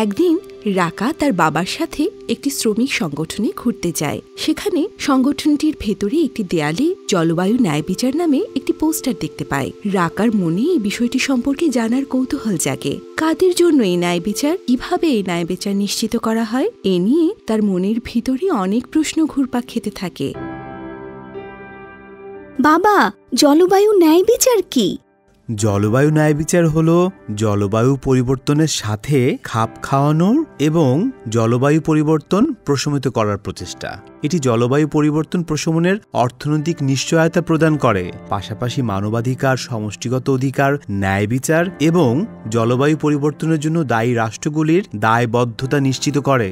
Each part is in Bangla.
একদিন রাকা তার বাবার সাথে একটি শ্রমিক সংগঠনে ঘুরতে যায়। সেখানে সংগঠনটির ভেতরে একটি দেয়ালে জলবায়ু ন্যায় বিচার নামে একটি পোস্টার দেখতে পায়। রাকার মনে এই বিষয়টি সম্পর্কে জানার কৌতূহল জাগে। কাদের জন্য এই ন্যায় বিচার, কিভাবে এই ন্যায় বিচার নিশ্চিত করা হয়, এ নিয়ে তার মনের ভিতরে অনেক প্রশ্ন ঘুরপাক খেতে থাকে। বাবা, জলবায়ু ন্যায় বিচার কি? জলবায়ু ন্যায় বিচার হল জলবায়ু পরিবর্তনের সাথে খাপ খাওয়ানোর এবং জলবায়ু পরিবর্তন প্রশমিত করার প্রচেষ্টা। এটি জলবায়ু পরিবর্তন প্রশমনের অর্থনৈতিক নিশ্চয়তা প্রদান করে, পাশাপাশি মানবাধিকার, সমষ্টিগত অধিকার, ন্যায় বিচার এবং জলবায়ু পরিবর্তনের জন্য দায়ী রাষ্ট্রগুলির দায়বদ্ধতা নিশ্চিত করে।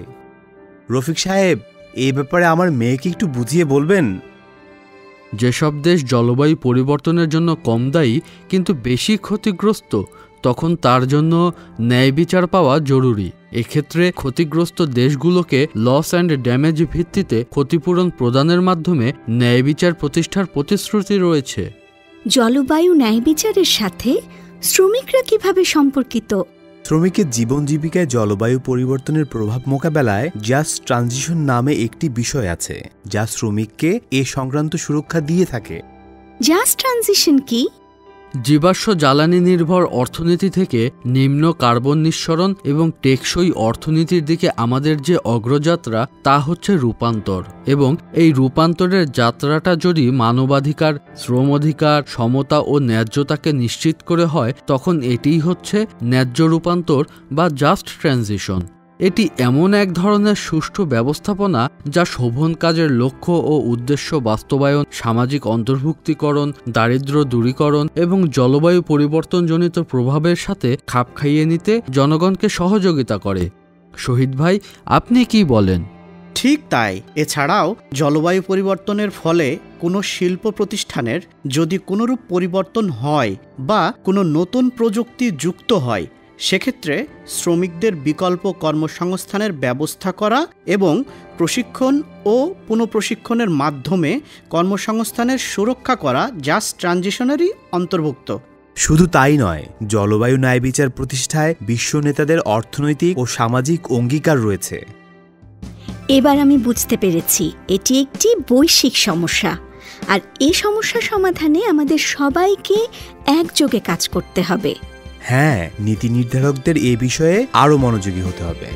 রফিক সাহেব, এই ব্যাপারে আমার মেয়েকে একটু বুঝিয়ে বলবেন? যেসব দেশ জলবায়ু পরিবর্তনের জন্য কম দায়ী কিন্তু বেশি ক্ষতিগ্রস্ত, তখন তার জন্য ন্যায় বিচার পাওয়া জরুরি। এক্ষেত্রে ক্ষতিগ্রস্ত দেশগুলোকে লস অ্যান্ড ড্যামেজ ভিত্তিতে ক্ষতিপূরণ প্রদানের মাধ্যমে ন্যায় বিচার প্রতিষ্ঠার প্রতিশ্রুতি রয়েছে। জলবায়ু ন্যায় বিচারের সাথে শ্রমিকরা কিভাবে সম্পর্কিত? শ্রমিকের জীবন জীবিকায় জলবায়ু পরিবর্তনের প্রভাব মোকাবেলায় জাস্ট ট্রানজিশন নামে একটি বিষয় আছে, যা শ্রমিককে এ সংক্রান্ত সুরক্ষা দিয়ে থাকে। জাস্ট ট্রানজিশন কি? জীবাশ্ম জ্বালানি নির্ভর অর্থনীতি থেকে নিম্ন কার্বন নিঃসরণ এবং টেকসই অর্থনীতির দিকে আমাদের যে অগ্রযাত্রা, তা হচ্ছে রূপান্তর। এবং এই রূপান্তরের যাত্রাটা যদি মানবাধিকার, শ্রম অধিকার, সমতা ও ন্যায্যতাকে নিশ্চিত করে হয়, তখন এটিই হচ্ছে ন্যায্য রূপান্তর বা জাস্ট ট্রানজিশন। এটি এমন এক ধরনের সুষ্ঠু ব্যবস্থাপনা যা শোভন কাজের লক্ষ্য ও উদ্দেশ্য বাস্তবায়ন, সামাজিক অন্তর্ভুক্তিকরণ, দারিদ্র্য দূরীকরণ এবং জলবায়ু পরিবর্তনজনিত প্রভাবের সাথে খাপ খাইয়ে নিতে জনগণকে সহযোগিতা করে। শহীদ ভাই, আপনি কি বলেন? ঠিক তাই। এছাড়াও জলবায়ু পরিবর্তনের ফলে কোনো শিল্প প্রতিষ্ঠানের যদি কোনোরূপ পরিবর্তন হয় বা কোনো নতুন প্রযুক্তি যুক্ত হয়, সেক্ষেত্রে শ্রমিকদের বিকল্প কর্মসংস্থানের ব্যবস্থা করা এবং প্রশিক্ষণ ও পুনঃপ্রশিক্ষণের মাধ্যমে কর্মসংস্থানের সুরক্ষা করা জাস্ট ট্রানজিশনেরই অন্তর্ভুক্ত। শুধু তাই নয়, জলবায়ু ন্যায় বিচার প্রতিষ্ঠায় বিশ্ব নেতাদের অর্থনৈতিক ও সামাজিক অঙ্গীকার রয়েছে। এবার আমি বুঝতে পেরেছি, এটি একটি বৈশ্বিক সমস্যা, আর এই সমস্যা সমাধানে আমাদের সবাইকে একযোগে কাজ করতে হবে। হ্যাঁ, নীতি নির্ধারকদের এ বিষয়ে আরও মনোযোগী হতে হবে।